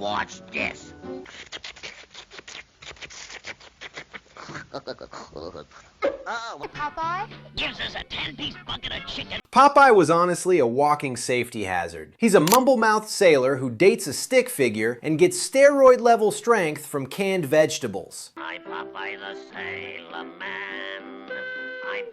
watch this. Popeye? Gives us a 10-piece bucket of chicken. Popeye was honestly a walking safety hazard. He's a mumble-mouthed sailor who dates a stick figure and gets steroid-level strength from canned vegetables. I'm Popeye the Sailor Man.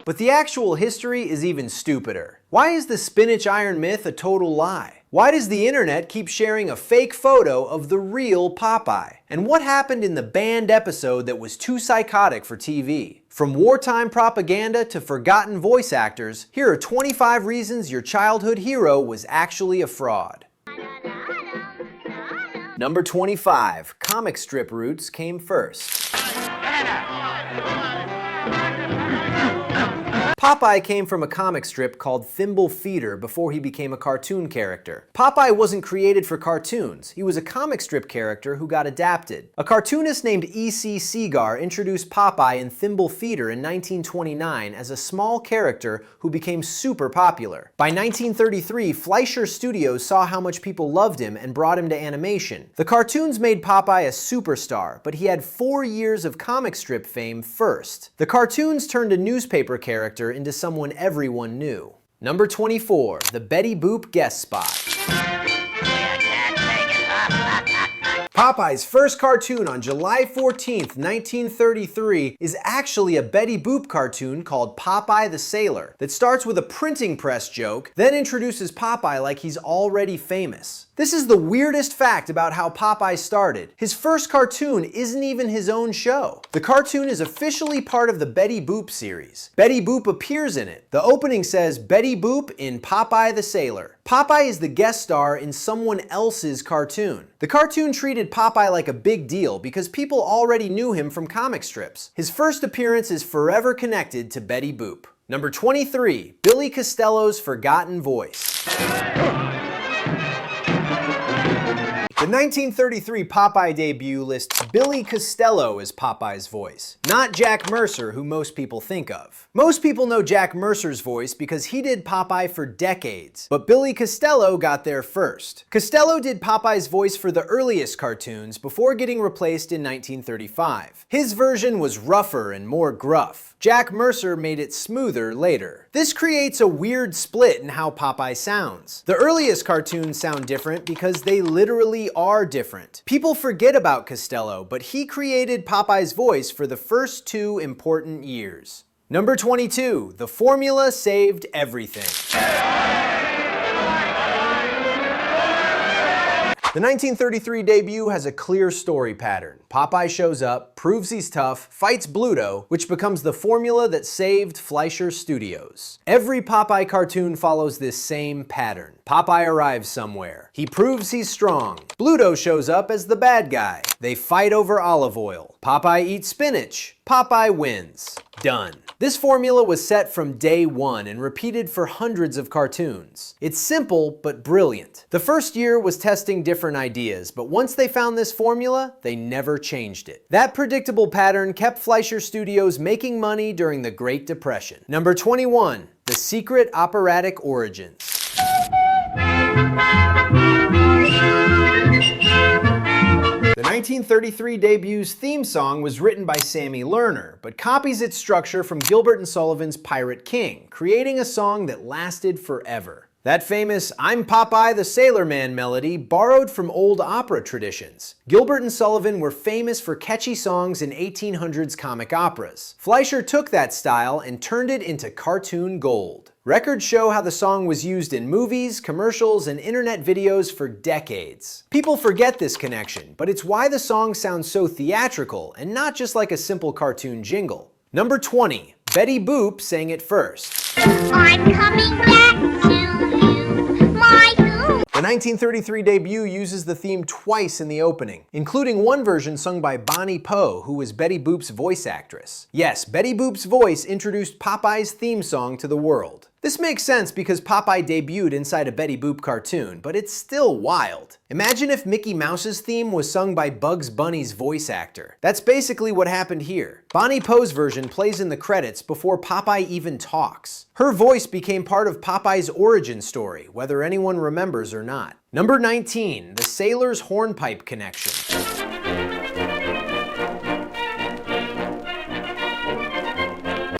But the actual history is even stupider. Why is the spinach iron myth a total lie? Why does the internet keep sharing a fake photo of the real Popeye? And what happened in the banned episode that was too psychotic for TV? From wartime propaganda to forgotten voice actors, here are 25 reasons your childhood hero was actually a fraud. Number 25. Comic strip roots came first. Popeye came from a comic strip called Thimble Feeder before he became a cartoon character. Popeye wasn't created for cartoons. He was a comic strip character who got adapted. A cartoonist named E.C. Segar introduced Popeye in Thimble Feeder in 1929 as a small character who became super popular. By 1933, Fleischer Studios saw how much people loved him and brought him to animation. The cartoons made Popeye a superstar, but he had 4 years of comic strip fame first. The cartoons turned a newspaper character into someone everyone knew. Number 24, the Betty Boop guest spot. Popeye's first cartoon on July 14th, 1933 is actually a Betty Boop cartoon called Popeye the Sailor that starts with a printing press joke, then introduces Popeye like he's already famous. This is the weirdest fact about how Popeye started. His first cartoon isn't even his own show. The cartoon is officially part of the Betty Boop series. Betty Boop appears in it. The opening says, "Betty Boop in Popeye the Sailor." Popeye is the guest star in someone else's cartoon. The cartoon treated Popeye like a big deal because people already knew him from comic strips. His first appearance is forever connected to Betty Boop. Number 23, Billy Costello's forgotten voice. The 1933 Popeye debut lists Billy Costello as Popeye's voice, not Jack Mercer, who most people think of. Most people know Jack Mercer's voice because he did Popeye for decades, but Billy Costello got there first. Costello did Popeye's voice for the earliest cartoons before getting replaced in 1935. His version was rougher and more gruff. Jack Mercer made it smoother later. This creates a weird split in how Popeye sounds. The earliest cartoons sound different because they literally are different. People forget about Costello, but he created Popeye's voice for the first 2 important years. Number 22, the formula saved everything. The 1933 debut has a clear story pattern. Popeye shows up, proves he's tough, fights Bluto, which becomes the formula that saved Fleischer Studios. Every Popeye cartoon follows this same pattern. Popeye arrives somewhere. He proves he's strong. Bluto shows up as the bad guy. They fight over olive oil. Popeye eats spinach. Popeye wins. Done. This formula was set from day one and repeated for hundreds of cartoons. It's simple, but brilliant. The first year was testing different ideas, but once they found this formula, they never changed it. That predictable pattern kept Fleischer Studios making money during the Great Depression. Number 21, the secret operatic origins. The 1933 debut's theme song was written by Sammy Lerner, but copies its structure from Gilbert and Sullivan's Pirate King, creating a song that lasted forever. That famous "I'm Popeye the Sailor Man" melody borrowed from old opera traditions. Gilbert and Sullivan were famous for catchy songs in 1800s comic operas. Fleischer took that style and turned it into cartoon gold. Records show how the song was used in movies, commercials, and internet videos for decades. People forget this connection, but it's why the song sounds so theatrical and not just like a simple cartoon jingle. Number 20, Betty Boop sang it first. I'm coming back to you, my Boop. The 1933 debut uses the theme twice in the opening, including one version sung by Bonnie Poe, who was Betty Boop's voice actress. Yes, Betty Boop's voice introduced Popeye's theme song to the world. This makes sense because Popeye debuted inside a Betty Boop cartoon, but it's still wild. Imagine if Mickey Mouse's theme was sung by Bugs Bunny's voice actor. That's basically what happened here. Bonnie Poe's version plays in the credits before Popeye even talks. Her voice became part of Popeye's origin story, whether anyone remembers or not. Number 19, the Sailor's Hornpipe Connection.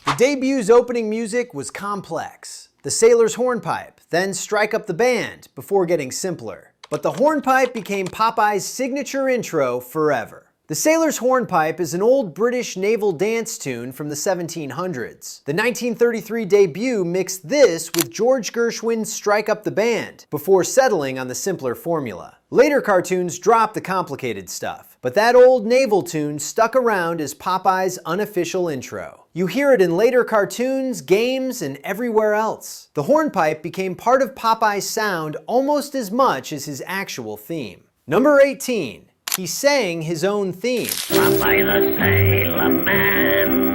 The debut's opening music was complex. The Sailor's Hornpipe, then Strike Up the Band, before getting simpler. But the hornpipe became Popeye's signature intro forever. The Sailor's Hornpipe is an old British naval dance tune from the 1700s. The 1933 debut mixed this with George Gershwin's Strike Up the Band, before settling on the simpler formula. Later cartoons dropped the complicated stuff, but that old naval tune stuck around as Popeye's unofficial intro. You hear it in later cartoons, games, and everywhere else. The hornpipe became part of Popeye's sound almost as much as his actual theme. Number 18. He sang his own theme. Popeye the Sailor Man.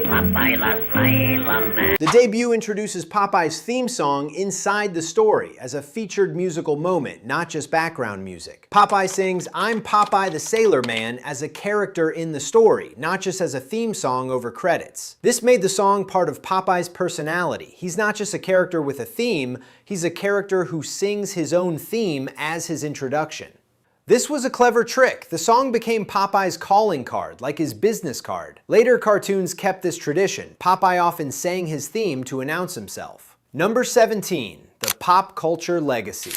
I'm Popeye the Sailor Man. The debut introduces Popeye's theme song inside the story as a featured musical moment, not just background music. Popeye sings I'm Popeye the Sailor Man as a character in the story, not just as a theme song over credits. This made the song part of Popeye's personality. He's not just a character with a theme, he's a character who sings his own theme as his introduction. This was a clever trick. The song became Popeye's calling card, like his business card. Later cartoons kept this tradition. Popeye often sang his theme to announce himself. Number 17, the pop culture legacy.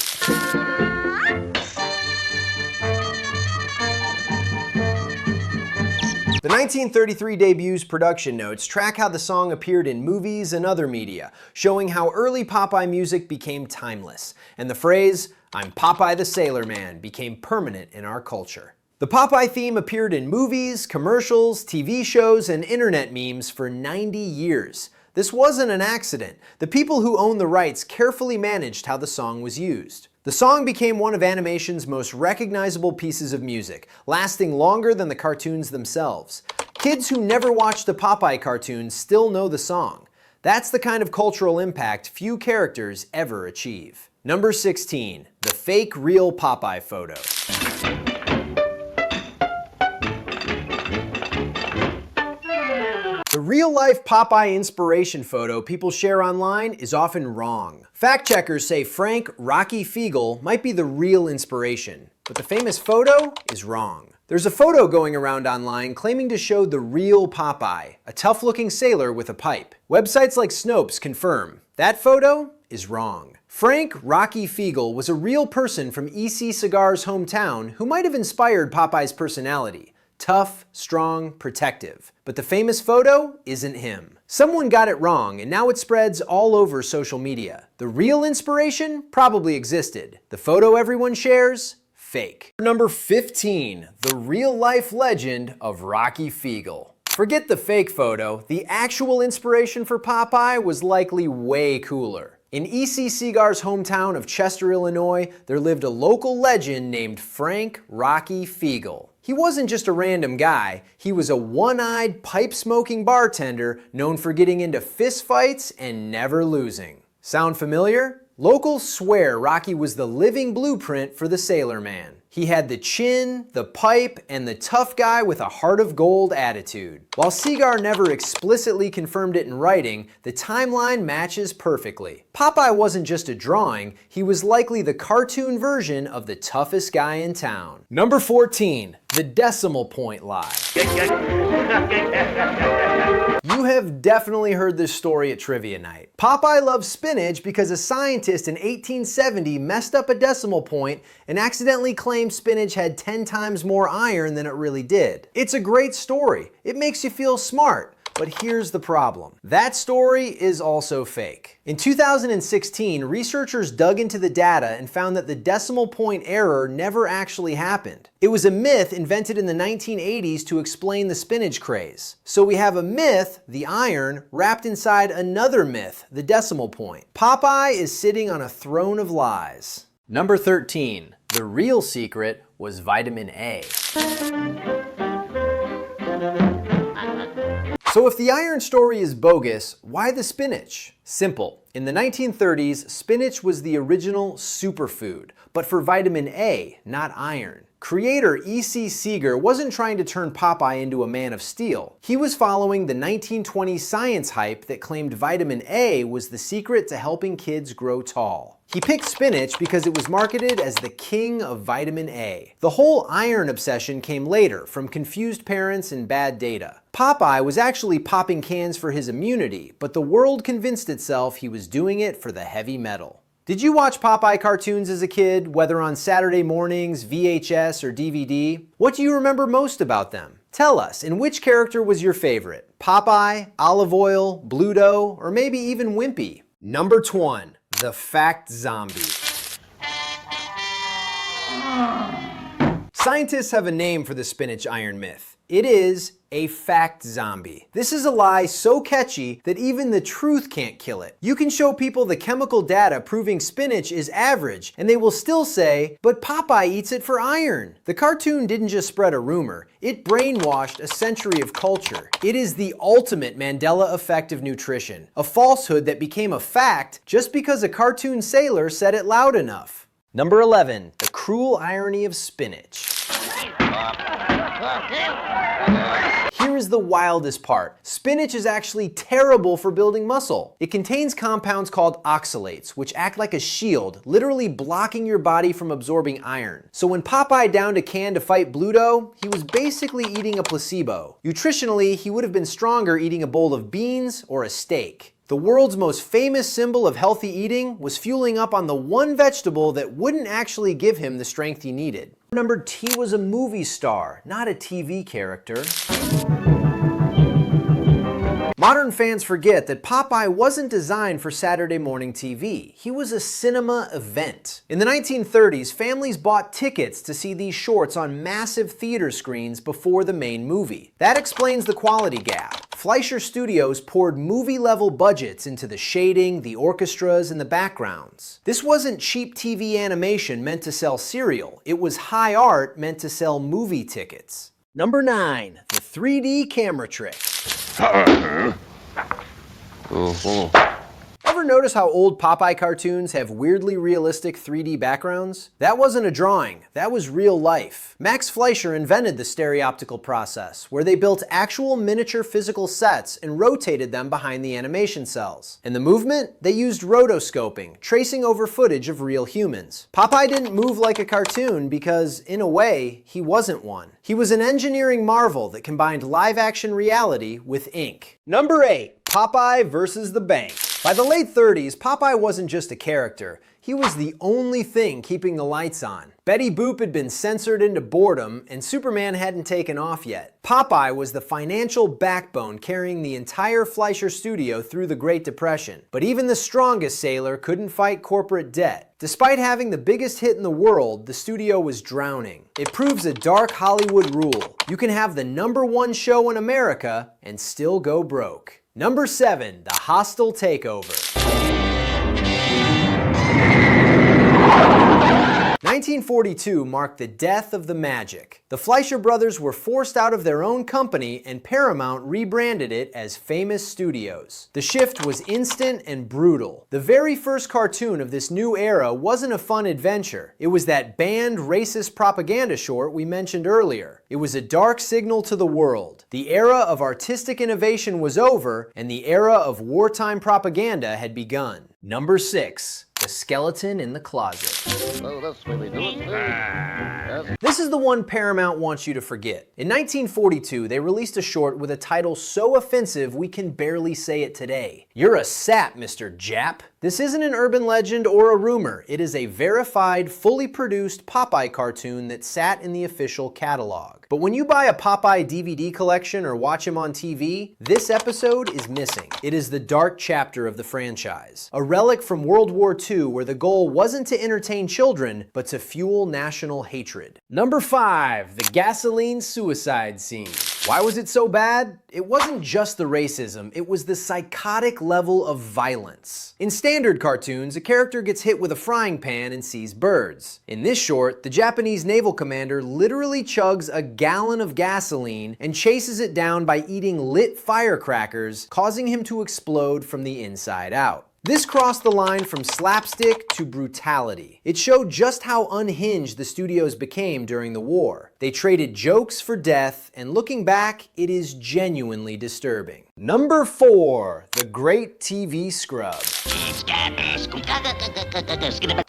The 1933 debut's production notes track how the song appeared in movies and other media, showing how early Popeye music became timeless, and the phrase, I'm Popeye the Sailor Man, became permanent in our culture. The Popeye theme appeared in movies, commercials, TV shows, and internet memes for 90 years. This wasn't an accident. The people who owned the rights carefully managed how the song was used. The song became one of animation's most recognizable pieces of music, lasting longer than the cartoons themselves. Kids who never watched a Popeye cartoon still know the song. That's the kind of cultural impact few characters ever achieve. Number 16, the fake real Popeye photo. The real-life Popeye inspiration photo people share online is often wrong. Fact checkers say Frank "Rocky" Fiegel might be the real inspiration, but the famous photo is wrong. There's a photo going around online claiming to show the real Popeye, a tough-looking sailor with a pipe. Websites like Snopes confirm that photo is wrong. Frank "Rocky" Fiegel was a real person from E.C. Cigar's hometown who might have inspired Popeye's personality. Tough, strong, protective. But the famous photo isn't him. Someone got it wrong, and now it spreads all over social media. The real inspiration probably existed. The photo everyone shares? Fake. Number 15, the real-life legend of Rocky Fiegel. Forget the fake photo. The actual inspiration for Popeye was likely way cooler. In E.C. Cigar's hometown of Chester, Illinois, there lived a local legend named Frank "Rocky" Fiegel. He wasn't just a random guy, he was a one-eyed, pipe-smoking bartender known for getting into fistfights and never losing. Sound familiar? Locals swear Rocky was the living blueprint for the Sailor Man. He had the chin, the pipe, and the tough guy with a heart of gold attitude. While Cigar never explicitly confirmed it in writing, the timeline matches perfectly. Popeye wasn't just a drawing, he was likely the cartoon version of the toughest guy in town. Number 14, the decimal point lie. You have definitely heard this story at trivia night. Popeye loved spinach because a scientist in 1870 messed up a decimal point and accidentally claimed spinach had 10 times more iron than it really did. It's a great story. It makes you feel smart. But here's the problem. That story is also fake. In 2016, researchers dug into the data and found that the decimal point error never actually happened. It was a myth invented in the 1980s to explain the spinach craze. So we have a myth, the iron, wrapped inside another myth, the decimal point. Popeye is sitting on a throne of lies. Number 13, the real secret was vitamin A. So if the iron story is bogus, why the spinach? Simple. In the 1930s, spinach was the original superfood, but for vitamin A, not iron. Creator E.C. Seeger wasn't trying to turn Popeye into a man of steel. He was following the 1920s science hype that claimed vitamin A was the secret to helping kids grow tall. He picked spinach because it was marketed as the king of vitamin A. The whole iron obsession came later from confused parents and bad data. Popeye was actually popping cans for his immunity, but the world convinced itself he was doing it for the heavy metal. Did you watch Popeye cartoons as a kid, whether on Saturday mornings, VHS, or DVD? What do you remember most about them? Tell us, and which character was your favorite? Popeye, Olive Oyl, Bluto, or maybe even Wimpy? Number 1, the fact zombie. Scientists have a name for the spinach iron myth. It is a fact zombie. This is a lie so catchy that even the truth can't kill it. You can show people the chemical data proving spinach is average, and they will still say, but Popeye eats it for iron. The cartoon didn't just spread a rumor, it brainwashed a century of culture. It is the ultimate Mandela effect of nutrition, a falsehood that became a fact just because a cartoon sailor said it loud enough. Number 11, the cruel irony of spinach. Here is the wildest part. Spinach is actually terrible for building muscle. It contains compounds called oxalates, which act like a shield, literally blocking your body from absorbing iron. So when Popeye downed a can to fight Bluto, he was basically eating a placebo. Nutritionally, he would have been stronger eating a bowl of beans or a steak. The world's most famous symbol of healthy eating was fueling up on the one vegetable that wouldn't actually give him the strength he needed. Number T was a movie star, not a TV character. Modern fans forget that Popeye wasn't designed for Saturday morning TV. He was a cinema event. In the 1930s, families bought tickets to see these shorts on massive theater screens before the main movie. That explains the quality gap. Fleischer Studios poured movie-level budgets into the shading, the orchestras, and the backgrounds. This wasn't cheap TV animation meant to sell cereal. It was high art meant to sell movie tickets. Number 9, the 3D camera trick. Ever notice how old Popeye cartoons have weirdly realistic 3D backgrounds? That wasn't a drawing, that was real life. Max Fleischer invented the stereoptical process, where they built actual miniature physical sets and rotated them behind the animation cells. In the movement, they used rotoscoping, tracing over footage of real humans. Popeye didn't move like a cartoon because, in a way, he wasn't one. He was an engineering marvel that combined live-action reality with ink. Number 8, Popeye versus the bank. By the late 30s, Popeye wasn't just a character, he was the only thing keeping the lights on. Betty Boop had been censored into boredom, and Superman hadn't taken off yet. Popeye was the financial backbone carrying the entire Fleischer studio through the Great Depression. But even the strongest sailor couldn't fight corporate debt. Despite having the biggest hit in the world, the studio was drowning. It proves a dark Hollywood rule. You can have the #1 show in America and still go broke. Number 7, the hostile takeover. 1942 marked the death of the magic. The Fleischer brothers were forced out of their own company and Paramount rebranded it as Famous Studios. The shift was instant and brutal. The very first cartoon of this new era wasn't a fun adventure. It was that banned racist propaganda short we mentioned earlier. It was a dark signal to the world. The era of artistic innovation was over and the era of wartime propaganda had begun. Number 6. The skeleton in the closet. Oh, that's the way we do it. This is the one Paramount wants you to forget. In 1942, they released a short with a title so offensive we can barely say it today. You're a sap, Mr. Jap. This isn't an urban legend or a rumor. It is a verified, fully produced Popeye cartoon that sat in the official catalog. But when you buy a Popeye DVD collection or watch him on TV, this episode is missing. It is the dark chapter of the franchise. A relic from World War II where the goal wasn't to entertain children, but to fuel national hatred. Number 5, the gasoline suicide scene. Why was it so bad? It wasn't just the racism, it was the psychotic level of violence. In standard cartoons, a character gets hit with a frying pan and sees birds. In this short, the Japanese naval commander literally chugs a gallon of gasoline and chases it down by eating lit firecrackers, causing him to explode from the inside out. This crossed the line from slapstick to brutality. It showed just how unhinged the studios became during the war. They traded jokes for death, and looking back, it is genuinely disturbing. Number 4, the great TV scrub.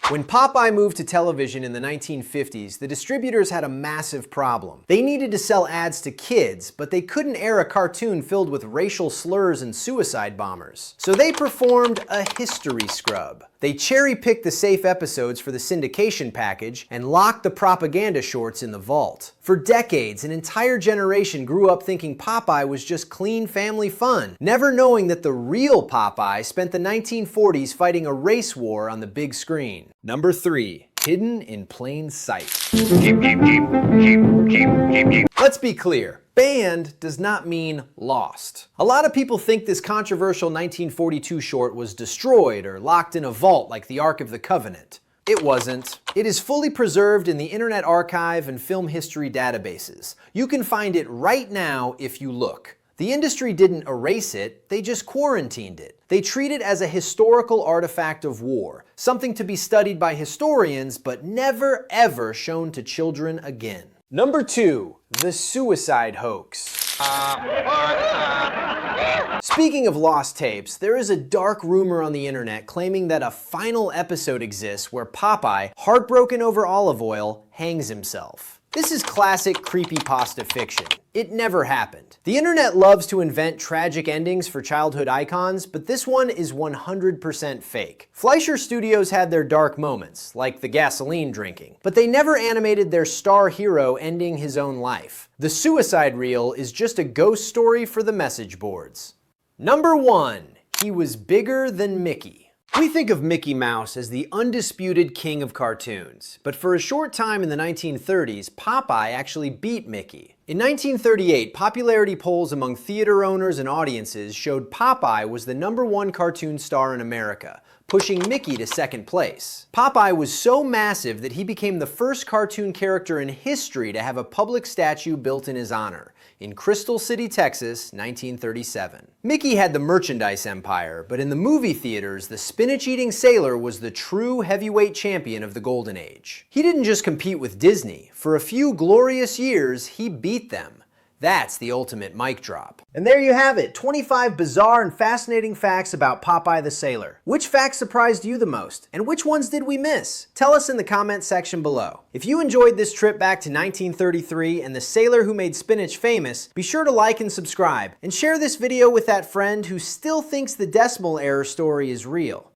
When Popeye moved to television in the 1950s, the distributors had a massive problem. They needed to sell ads to kids, but they couldn't air a cartoon filled with racial slurs and suicide bombers. So they performed a history scrub. They cherry-picked the safe episodes for the syndication package and locked the propaganda shorts in the vault. For decades, an entire generation grew up thinking Popeye was just clean family fun, never knowing that the real Popeye spent the 1940s fighting a race war on the big screen. Number 3. Hidden in plain sight. Let's be clear. Banned does not mean lost. A lot of people think this controversial 1942 short was destroyed or locked in a vault like the Ark of the Covenant. It wasn't. It is fully preserved in the Internet Archive and film history databases. You can find it right now if you look. The industry didn't erase it, they just quarantined it. They treat it as a historical artifact of war, something to be studied by historians but never ever shown to children again. Number 2, the suicide hoax. Speaking of lost tapes, there is a dark rumor on the internet claiming that a final episode exists where Popeye, heartbroken over olive oil, hangs himself. This is classic creepypasta fiction. It never happened. The internet loves to invent tragic endings for childhood icons, but this one is 100% fake. Fleischer Studios had their dark moments, like the gasoline drinking, but they never animated their star hero ending his own life. The suicide reel is just a ghost story for the message boards. Number 1. He was bigger than Mickey. We think of Mickey Mouse as the undisputed king of cartoons, but for a short time in the 1930s, Popeye actually beat Mickey. In 1938, popularity polls among theater owners and audiences showed Popeye was the #1 cartoon star in America, pushing Mickey to second place. Popeye was so massive that he became the first cartoon character in history to have a public statue built in his honor, in Crystal City, Texas, 1937. Mickey had the merchandise empire, but in the movie theaters, the spinach-eating sailor was the true heavyweight champion of the Golden Age. He didn't just compete with Disney. For a few glorious years, he beat them. That's the ultimate mic drop. And there you have it, 25 bizarre and fascinating facts about Popeye the Sailor. Which facts surprised you the most? And which ones did we miss? Tell us in the comment section below. If you enjoyed this trip back to 1933 and the sailor who made spinach famous, be sure to like and subscribe, and share this video with that friend who still thinks the decimal error story is real.